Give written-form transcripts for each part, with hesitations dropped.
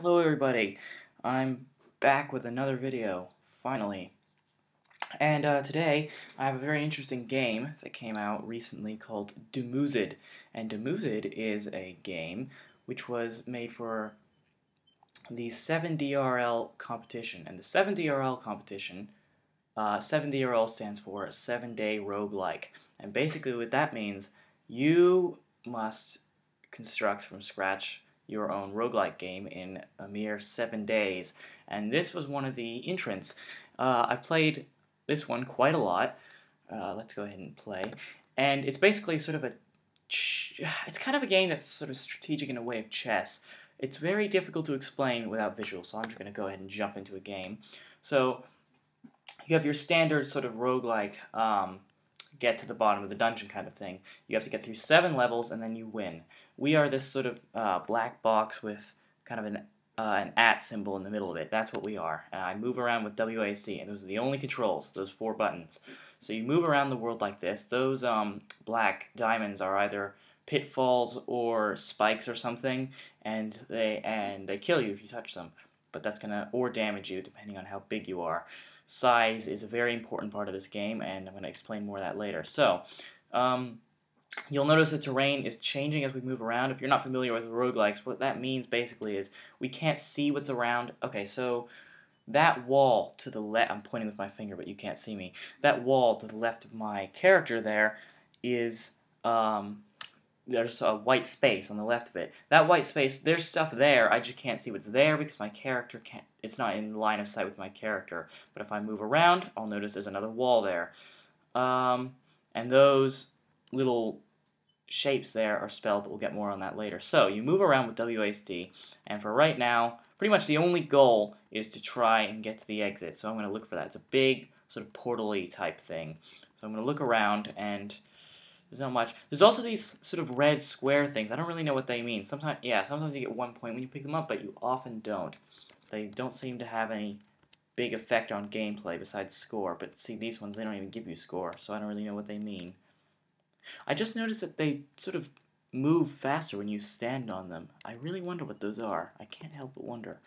Hello everybody, I'm back with another video, finally. And today I have a very interesting game that came out recently called Dumuzid. And Dumuzid is a game which was made for the 7DRL competition. And the 7DRL competition, 7DRL stands for 7-Day Roguelike. And basically what that means, you must construct from scratch your own roguelike game in a mere 7 days. And this was one of the entrants. I played this one quite a lot. Let's go ahead and play. And it's basically sort of it's kind of a game that's sort of strategic in a way of chess. It's very difficult to explain without visuals, so I'm just going to go ahead and jump into a game. So you have your standard sort of roguelike get to the bottom of the dungeon kind of thing. You have to get through 7 levels and then you win. We are this sort of black box with kind of an @ symbol in the middle of it. That's what we are. And I move around with WASD, and those are the only controls, those 4 buttons. So you move around the world like this. Those black diamonds are either pitfalls or spikes or something, and they kill you if you touch them. But that's gonna or damage you depending on how big you are. Size is a very important part of this game, and I'm going to explain more of that later. So, you'll notice the terrain is changing as we move around. If you're not familiar with roguelikes, what that means basically is we can't see what's around. Okay, so that wall to the left, I'm pointing with my finger, but you can't see me. That wall to the left of my character there is, there's a white space on the left of it. That white space, there's stuff there, I just can't see what's there because my character can't, it's not in line of sight with my character. But if I move around, I'll notice there's another wall there. And those little shapes there are spelled, but we'll get more on that later. So, you move around with WASD, and for right now, pretty much the only goal is to try and get to the exit. So I'm going to look for that. It's a big, sort of portal-y type thing. So I'm going to look around, and there's not much. There's also these sort of red square things. I don't really know what they mean. Sometimes you get 1 point when you pick them up, but you often don't. They don't seem to have any big effect on gameplay besides score. But see, these ones, they don't even give you score, so I don't really know what they mean. I just noticed that they sort of move faster when you stand on them. I really wonder what those are. I can't help but wonder.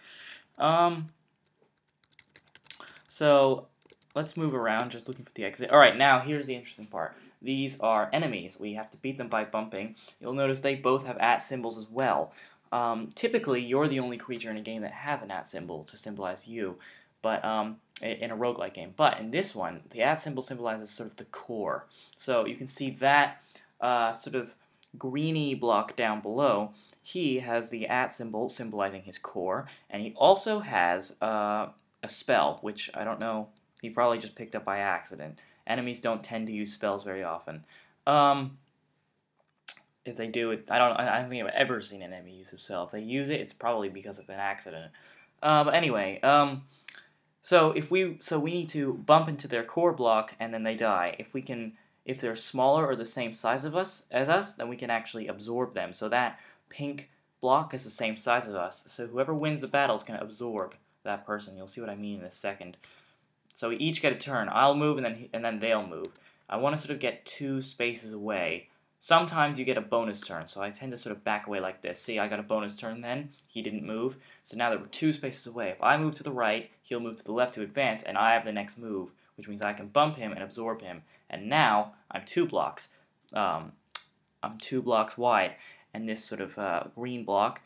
So let's move around, just looking for the exit. Alright, now here's the interesting part. These are enemies. We have to beat them by bumping. You'll notice they both have @ symbols as well. Typically, you're the only creature in a game that has an @ symbol to symbolize you, but in a roguelike game. But in this one, the @ symbol symbolizes sort of the core. So you can see that sort of greeny block down below. He has the @ symbol symbolizing his core, and he also has a spell, which I don't know, he probably just picked up by accident. Enemies don't tend to use spells very often. If they do it, I don't think I've ever seen an enemy use a spell. If they use it, it's probably because of an accident. But anyway, so we need to bump into their core block and then they die. If they're smaller or the same size as us, then we can actually absorb them. So that pink block is the same size as us. So whoever wins the battle is going to absorb that person. You'll see what I mean in a second. So we each get a turn. I'll move and then they'll move. I want to sort of get 2 spaces away. Sometimes you get a bonus turn, so I tend to sort of back away like this. See, I got a bonus turn then. He didn't move. So now that we're 2 spaces away. If I move to the right, he'll move to the left to advance, and I have the next move, which means I can bump him and absorb him. And now I'm 2 blocks. I'm 2 blocks wide, and this sort of green block,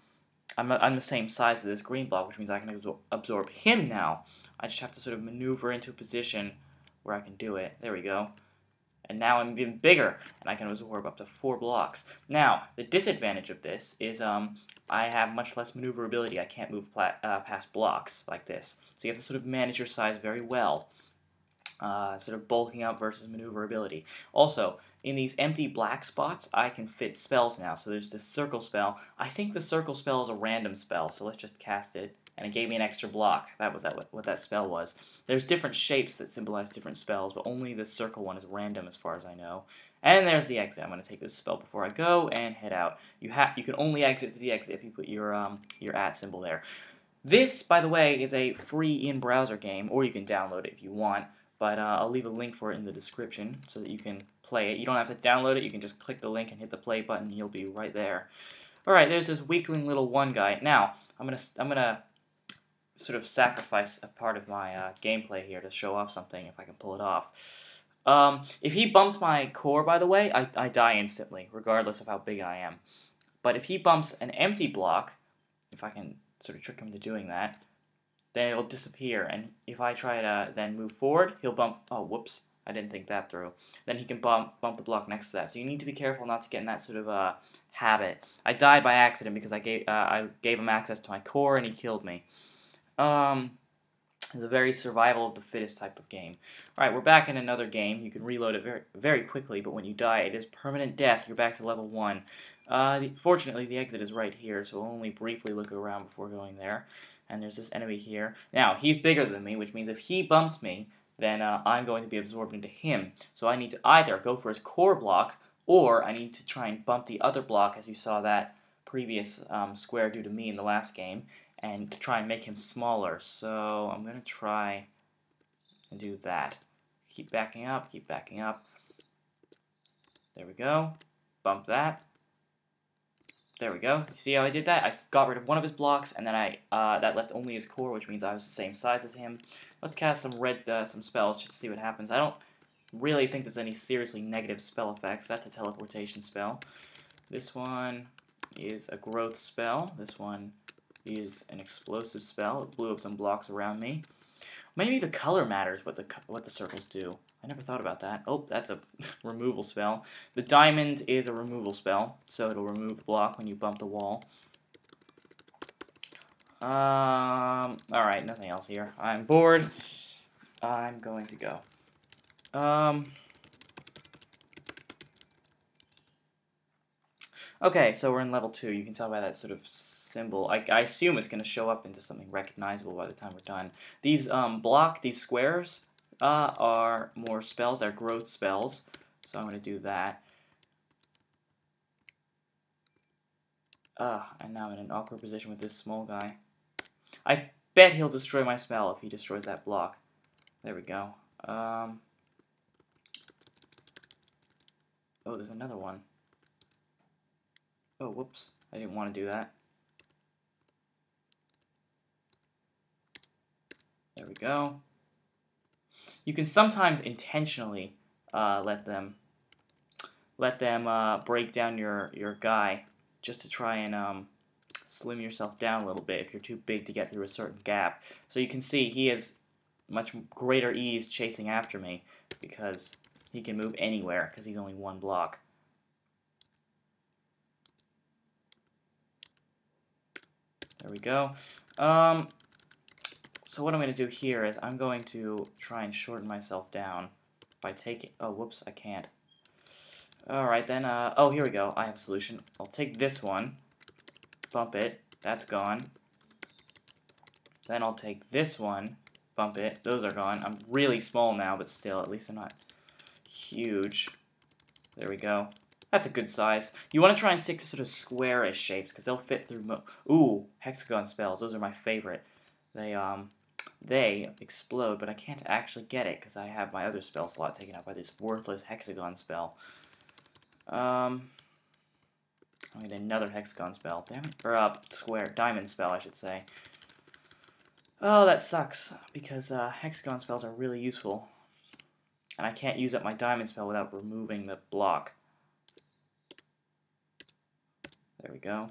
I'm the same size as this green block, which means I can absorb him now. I just have to sort of maneuver into a position where I can do it. There we go. And now I'm even bigger, and I can absorb up to 4 blocks. Now, the disadvantage of this is I have much less maneuverability. I can't move past blocks like this. So you have to sort of manage your size very well. Sort of bulking out versus maneuverability. Also, in these empty black spots, I can fit spells now. So there's this circle spell. I think the circle spell is a random spell, so let's just cast it. And it gave me an extra block. That was what that spell was. There's different shapes that symbolize different spells, but only the circle one is random as far as I know. And there's the exit. I'm going to take this spell before I go and head out. You can only exit to the exit if you put your @ symbol there. This, by the way, is a free in-browser game, or you can download it if you want. But I'll leave a link for it in the description so that you can play it. You don't have to download it. You can just click the link and hit the play button, and you'll be right there. All right, there's this weakling little one guy. Now, I'm gonna sort of sacrifice a part of my gameplay here to show off something if I can pull it off. If he bumps my core, by the way, I die instantly, regardless of how big I am. But if he bumps an empty block, if I can sort of trick him into doing that, then it'll disappear. And if I try to then move forward, he'll bump. Oh, whoops! I didn't think that through. Then he can bump the block next to that. So you need to be careful not to get in that sort of habit. I died by accident because I gave him access to my core and he killed me. It's a very survival of the fittest type of game. Alright, we're back in another game. You can reload it very quickly, but when you die, it is permanent death. You're back to level 1. Fortunately, the exit is right here, so we'll only briefly look around before going there. And there's this enemy here. Now, he's bigger than me, which means if he bumps me, then I'm going to be absorbed into him. So I need to either go for his core block, or I need to try and bump the other block, as you saw that previous square do to me in the last game, and to try and make him smaller. So I'm going to try and do that. Keep backing up, keep backing up. There we go. Bump that. There we go. You see how I did that? I got rid of one of his blocks, and then that left only his core, which means I was the same size as him. Let's cast some spells just to see what happens. I don't really think there's any seriously negative spell effects. That's a teleportation spell. This one is a growth spell. This one is an explosive spell. It blew up some blocks around me. Maybe the color matters what the circles do. I never thought about that. Oh, that's a removal spell. The diamond is a removal spell, so it'll remove the block when you bump the wall. Alright, nothing else here. I'm bored. I'm going to go. Okay, so we're in level 2. You can tell by that sort of symbol. I assume it's going to show up into something recognizable by the time we're done. These these squares are more spells. They're growth spells. So I'm going to do that. And now I'm in an awkward position with this small guy. I bet he'll destroy my spell if he destroys that block. There we go. Oh, there's another one. Oh, whoops. I didn't want to do that. There we go. You can sometimes intentionally let them break down your guy just to try and slim yourself down a little bit if you're too big to get through a certain gap. So you can see he has much greater ease chasing after me because he can move anywhere because he's only one block. There we go. So what I'm going to do here is I'm going to try and shorten myself down by taking... Oh, whoops, I can't. Alright then, oh, here we go. I have a solution. I'll take this one, bump it, that's gone. Then I'll take this one, bump it, those are gone. I'm really small now, but still, at least I'm not huge. There we go. That's a good size. You want to try and stick to sort of squarish shapes, because they'll fit through Ooh, hexagon spells, those are my favorite. They explode, but I can't actually get it, because I have my other spell slot taken up by this worthless hexagon spell. I need another hexagon spell, damn it. Or, diamond spell, I should say. Oh, that sucks, because hexagon spells are really useful. And I can't use up my diamond spell without removing the block. There we go.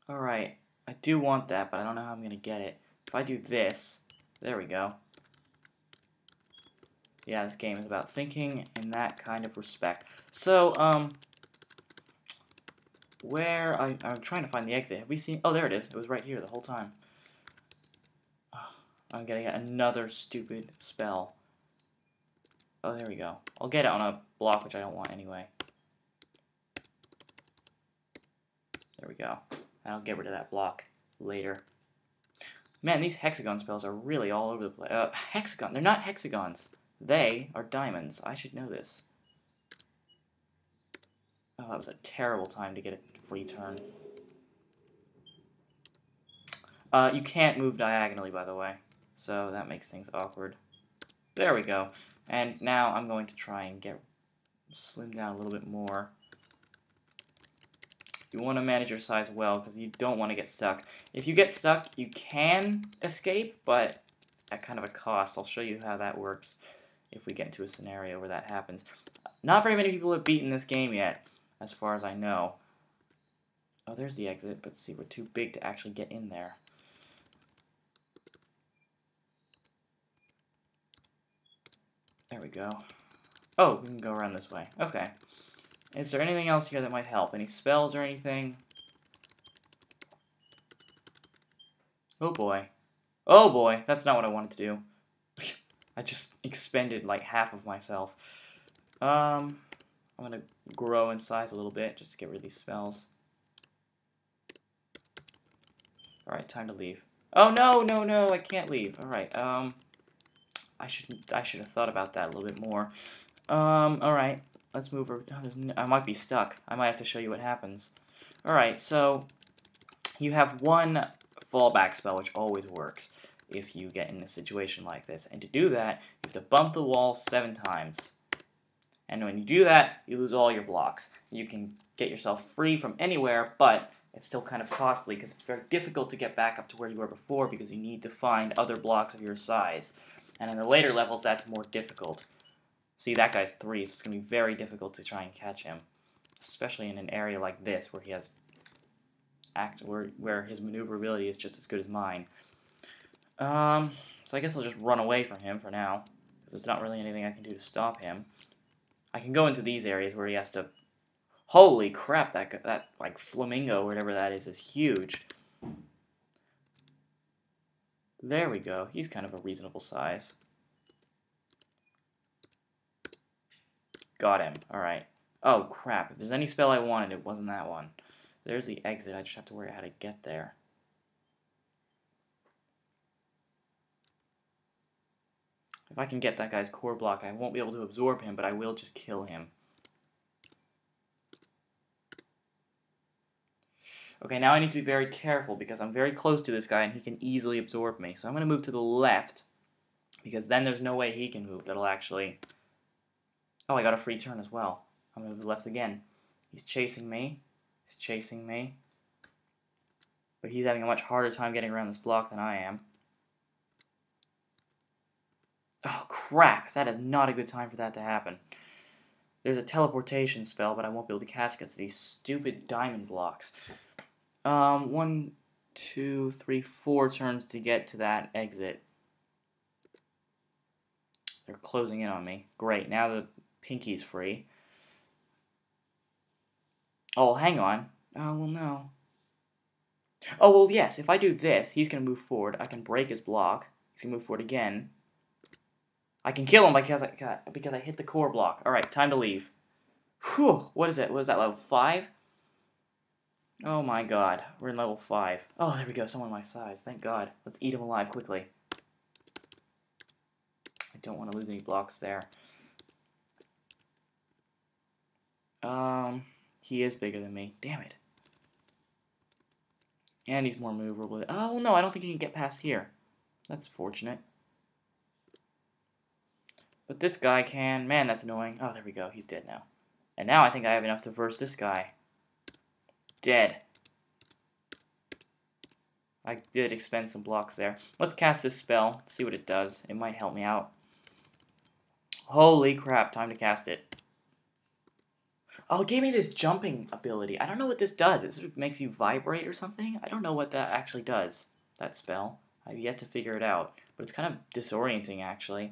Alright. I do want that, but I don't know how I'm going to get it. If I do this, there we go. Yeah, this game is about thinking in that kind of respect. So, I'm trying to find the exit. Have we seen... Oh, there it is. It was right here the whole time. I'm getting another stupid spell. Oh, there we go. I'll get it on a block, which I don't want anyway. There we go. I'll get rid of that block later. Man, these hexagon spells are really all over the place. Hexagon. They're not hexagons. They are diamonds. I should know this. Oh, that was a terrible time to get a free turn. You can't move diagonally, by the way. so that makes things awkward. There we go. And now I'm going to try and slim down a little bit more. You want to manage your size well, because you don't want to get stuck. If you get stuck, you can escape, but at kind of a cost. I'll show you how that works if we get into a scenario where that happens. Not very many people have beaten this game yet, as far as I know. Oh, there's the exit, but see, we're too big to actually get in there. There we go. Oh, we can go around this way. Okay. Is there anything else here that might help? Any spells or anything? Oh boy. Oh boy, that's not what I wanted to do. I just expended like half of myself. I'm gonna grow in size a little bit just to get rid of these spells. Alright, time to leave. Oh no, no, no, I can't leave. Alright, I should have thought about that a little bit more. Alright. Let's move over. Oh, I might be stuck. I might have to show you what happens. Alright, so you have one fallback spell, which always works if you get in a situation like this. And to do that, you have to bump the wall 7 times. And when you do that, you lose all your blocks. You can get yourself free from anywhere, but it's still kind of costly because it's very difficult to get back up to where you were before because you need to find other blocks of your size. And in the later levels, that's more difficult. See, that guy's 3, so it's going to be very difficult to try and catch him. Especially in an area like this, where he has where his maneuverability is just as good as mine. So I guess I'll just run away from him for now, because there's not really anything I can do to stop him. I can go into these areas where he has to... Holy crap, that like, flamingo, or whatever that is huge. There we go. He's kind of a reasonable size. Got him. Alright. Oh, crap. If there's any spell I wanted, it wasn't that one. There's the exit. I just have to worry out how to get there. If I can get that guy's core block, I won't be able to absorb him, but I will just kill him. Okay, now I need to be very careful, because I'm very close to this guy, and he can easily absorb me. So I'm going to move to the left, because then there's no way he can move. That'll actually... Oh, I got a free turn as well. I'm going to move to the left again. He's chasing me. He's chasing me. But he's having a much harder time getting around this block than I am. Oh, crap. That is not a good time for that to happen. There's a teleportation spell, but I won't be able to cast against these stupid diamond blocks. 1, 2, 3, 4 turns to get to that exit. They're closing in on me. Great. Now the pinky's free. Oh, hang on. Oh, well, no. Oh, well, yes. If I do this, he's going to move forward. I can break his block. He's going to move forward again. I can kill him because I hit the core block. Alright, time to leave. Whew. What is it? What is that, level 5? Oh my god. We're in level 5. Oh, there we go. Someone my size. Thank god. Let's eat him alive quickly. I don't want to lose any blocks there. He is bigger than me. Damn it. And he's more maneuverable. Oh, no, I don't think he can get past here. That's fortunate. But this guy can. Man, that's annoying. Oh, there we go. He's dead now. And now I think I have enough to verse this guy. Dead. I did expend some blocks there. Let's cast this spell. See what it does. It might help me out. Holy crap. Time to cast it. Oh, it gave me this jumping ability. I don't know what this does. It sort of makes you vibrate or something. I don't know what that actually does, that spell. I've yet to figure it out. But it's kind of disorienting, actually.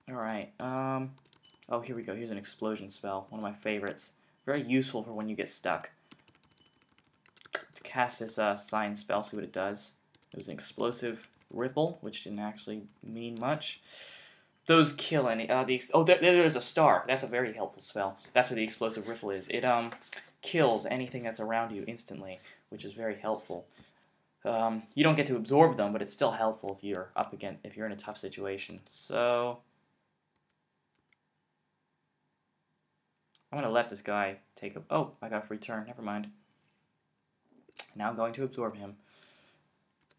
Alright, oh, here we go. Here's an explosion spell. One of my favorites. Very useful for when you get stuck. To cast this sign spell, see what it does. It was an explosive ripple, which didn't actually mean much. Those kill any, there's a star. That's a very helpful spell. That's where the explosive ripple is. It, kills anything that's around you instantly, which is very helpful. You don't get to absorb them, but it's still helpful if you're in a tough situation. So... I'm going to let this guy take a... Oh, I got a free turn. Never mind. Now I'm going to absorb him.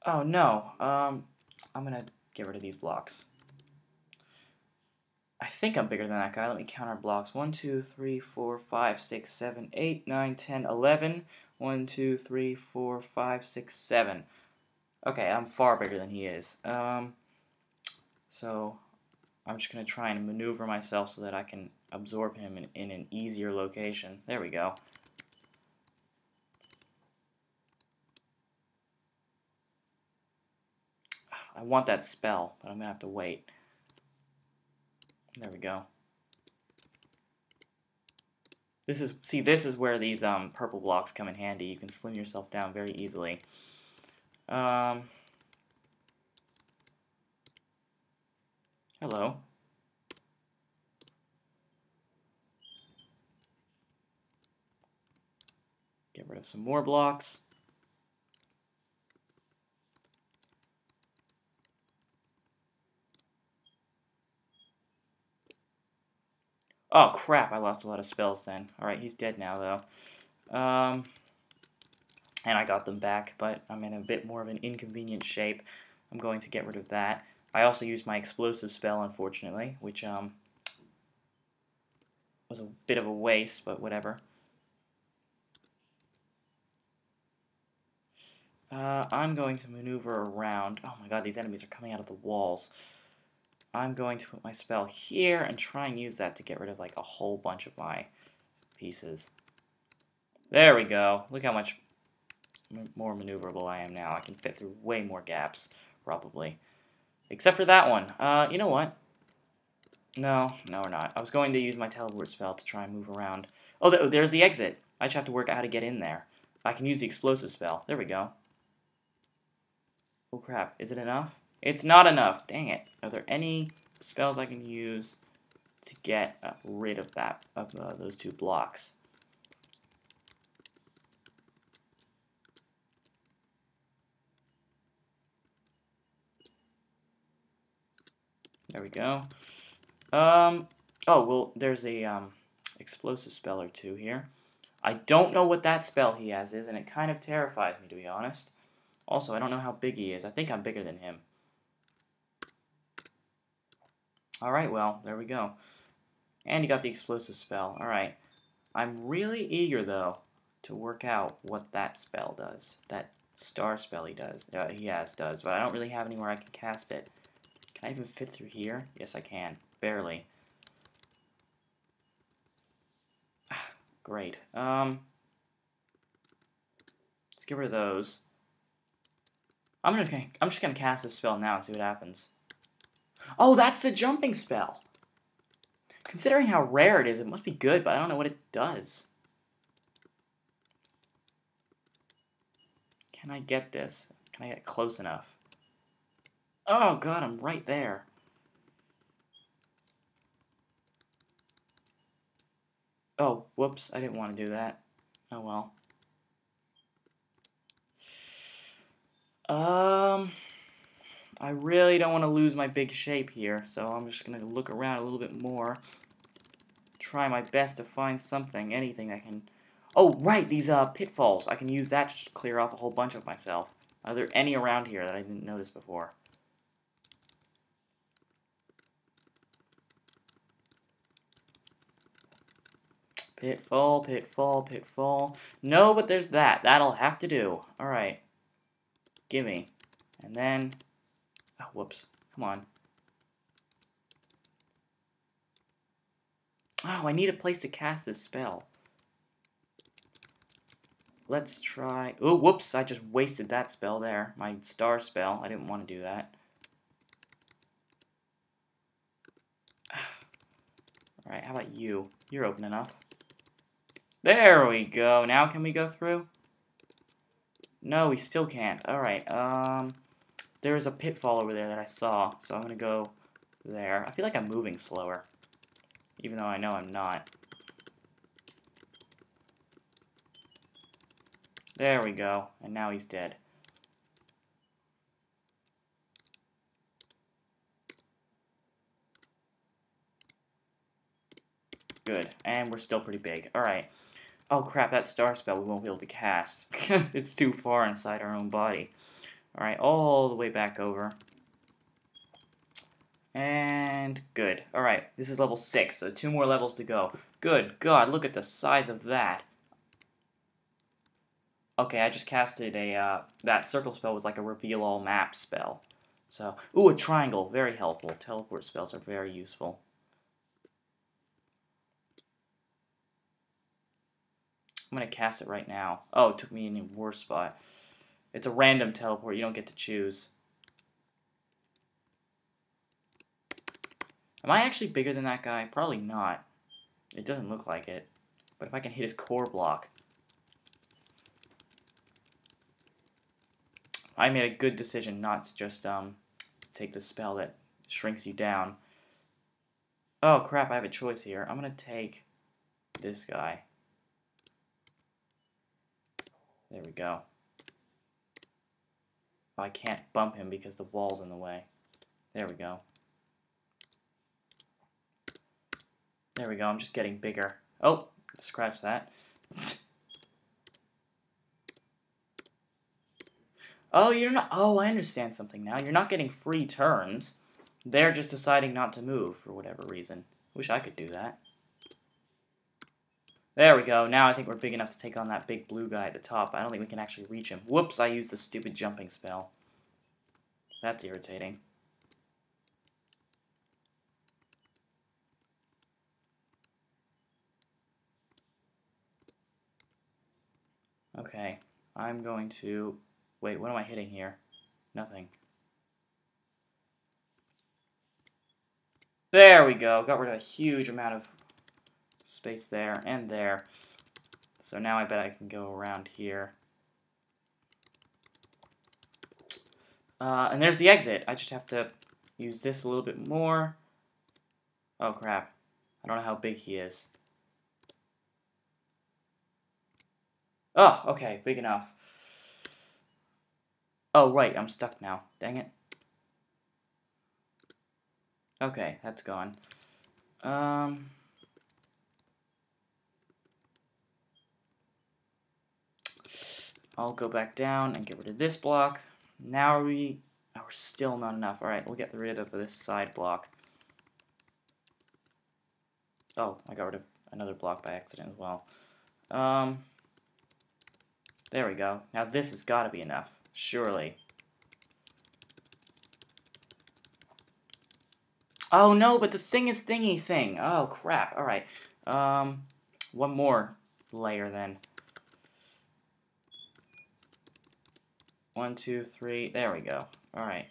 Oh, no. I'm going to get rid of these blocks. I think I'm bigger than that guy. Let me count our blocks. 1, 2, 3, 4, 5, 6, 7, 8, 9, 10, 11. 1, 2, 3, 4, 5, 6, 7. Okay, I'm far bigger than he is. So I'm just going to try and maneuver myself so that I can absorb him in an easier location. There we go. I want that spell, but I'm going to have to wait. There we go. This is where these purple blocks come in handy. You can slim yourself down very easily. Hello. Get rid of some more blocks. Oh crap, I lost a lot of spells then. Alright, he's dead now though. And I got them back, but I'm in a bit more of an inconvenient shape. I'm going to get rid of that. I also used my explosive spell, unfortunately, which was a bit of a waste, but whatever. I'm going to maneuver around. Oh my god, these enemies are coming out of the walls. I'm going to put my spell here and try and use that to get rid of like a whole bunch of my pieces. There we go. Look how much more maneuverable I am now. I can fit through way more gaps, probably. Except for that one. You know what? No, we're not. I was going to use my teleport spell to try and move around. Oh, there's the exit. I just have to work out how to get in there. I can use the explosive spell. There we go. Oh crap, is it enough? It's not enough. Dang it. Are there any spells I can use to get rid of those two blocks? There we go. Oh, well, there's a explosive spell or two here. I don't know what that spell he has is, and it kind of terrifies me, to be honest. Also, I don't know how big he is. I think I'm bigger than him. Alright, well, there we go. And he got the explosive spell. Alright. I'm really eager, though, to work out what that spell does. That star spell he does. Does, but I don't really have anywhere I can cast it. Can I even fit through here? Yes, I can. Barely. Great. Let's get rid of those. I'm just gonna cast this spell now and see what happens. Oh, that's the jumping spell! Considering how rare it is, it must be good, but I don't know what it does. Can I get this? Can I get close enough? Oh god, I'm right there. Oh, whoops, I didn't want to do that. Oh well. I really don't want to lose my big shape here, so I'm just going to look around a little bit more. Try my best to find something, anything that can... Oh, right, these pitfalls. I can use that to clear off a whole bunch of myself. Are there any around here that I didn't notice before? Pitfall, pitfall, pitfall. No, but there's that. That'll have to do. Alright. Gimme. And then... Oh, whoops. Come on. Oh, I need a place to cast this spell. Let's try... Oh, whoops. I just wasted that spell there. My star spell. I didn't want to do that. Alright, how about you? You're open enough. There we go. Now can we go through? No, we still can't. Alright, there's a pitfall over there that I saw, so I'm gonna go there. I feel like I'm moving slower, even though I know I'm not. There we go, and now he's dead. Good. And we're still pretty big. Alright. Oh crap, that star spell we won't be able to cast. It's too far inside our own body. Alright, all the way back over. And good. Alright, this is level 6, so 2 more levels to go. Good God, look at the size of that. Okay, I just casted a, that circle spell was like a reveal all map spell. So, ooh, a triangle, very helpful. Teleport spells are very useful. I'm gonna cast it right now. Oh, it took me in a worse spot. It's a random teleport, you don't get to choose. Am I actually bigger than that guy? Probably not. It doesn't look like it. But if I can hit his core block. I made a good decision not to just take the spell that shrinks you down. Oh crap, I have a choice here. I'm gonna take this guy. There we go. Oh, I can't bump him because the wall's in the way. There we go. There we go, I'm just getting bigger. Oh, scratch that. Oh, you're not. Oh, I understand something now. You're not getting free turns. They're just deciding not to move for whatever reason. Wish I could do that. There we go. Now I think we're big enough to take on that big blue guy at the top. I don't think we can actually reach him. Whoops, I used the stupid jumping spell. That's irritating. Okay, I'm going to... Wait, what am I hitting here? Nothing. There we go. Got rid of a huge amount of space there and there. So now I bet I can go around here. And there's the exit. I just have to use this a little bit more. Oh crap. I don't know how big he is. Oh, okay, big enough. Oh, right, I'm stuck now. Dang it. Okay, that's gone. I'll go back down and get rid of this block. Now we're still not enough. Alright, we'll get rid of this side block. Oh, I got rid of another block by accident as well. There we go. Now this has got to be enough. Surely. Oh no, but the thing is thingy thing. Oh crap. Alright. One more layer then. 1, 2, 3. There we go. Alright.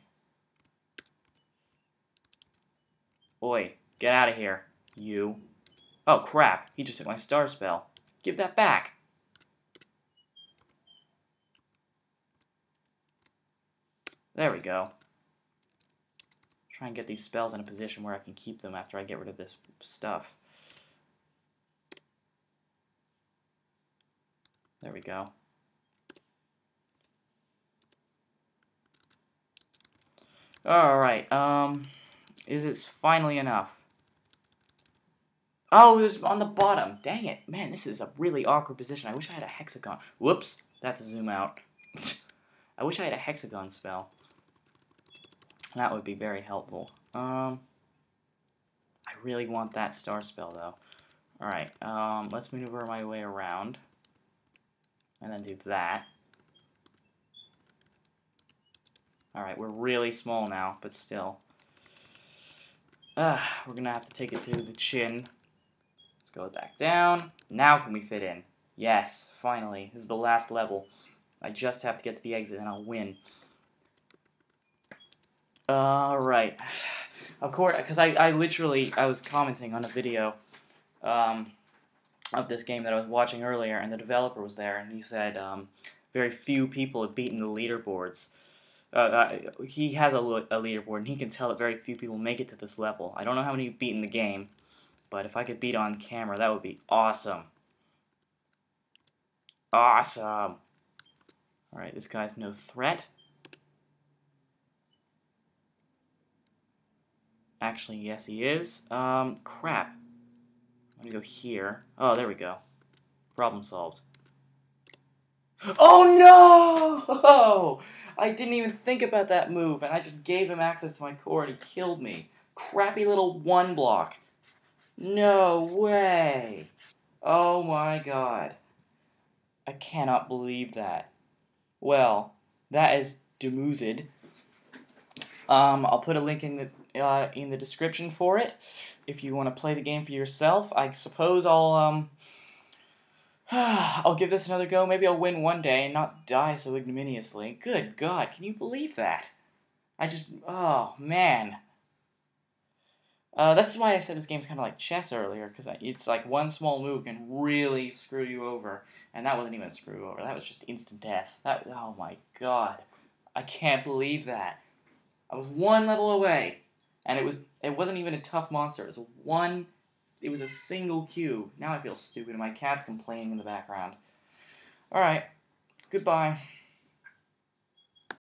Oi, get out of here, you. Oh crap, he just took my star spell. Give that back. There we go. Try and get these spells in a position where I can keep them after I get rid of this stuff. There we go. Alright, is it finally enough? Oh, it was on the bottom. Dang it. Man, this is a really awkward position. I wish I had a hexagon. Whoops, that's a zoom out. I wish I had a hexagon spell. That would be very helpful. I really want that star spell, though. Alright, let's maneuver my way around. And then do that. Alright, we're really small now, but still. We're gonna have to take it to the chin. Let's go back down. Now can we fit in? Yes, finally. This is the last level. I just have to get to the exit and I'll win. Alright. Of course, because I was commenting on a video of this game that I was watching earlier, and the developer was there, and he said very few people have beaten the leaderboards. He has a leaderboard, and he can tell that very few people make it to this level. I don't know how many you've beaten the game, but if I could beat on camera, that would be awesome. Awesome! Alright, this guy's no threat. Actually, yes he is. Crap. I'm gonna go here. Oh, there we go. Problem solved. Oh no! I didn't even think about that move, and I just gave him access to my core, and he killed me. Crappy little one block. No way. Oh my god. I cannot believe that. Well, that is Dumuzid. I'll put a link in the description for it if you want to play the game for yourself. I suppose I'll I'll give this another go. Maybe I'll win one day and not die so ignominiously. Good God, can you believe that? Oh man. That's why I said this game's kind of like chess earlier, because it's like one small move can really screw you over, and that wasn't even a screw over. That was just instant death. Oh my God, I can't believe that. I was one level away, and it wasn't even a tough monster. It was a single cube. Now I feel stupid, and my cat's complaining in the background. All right, goodbye.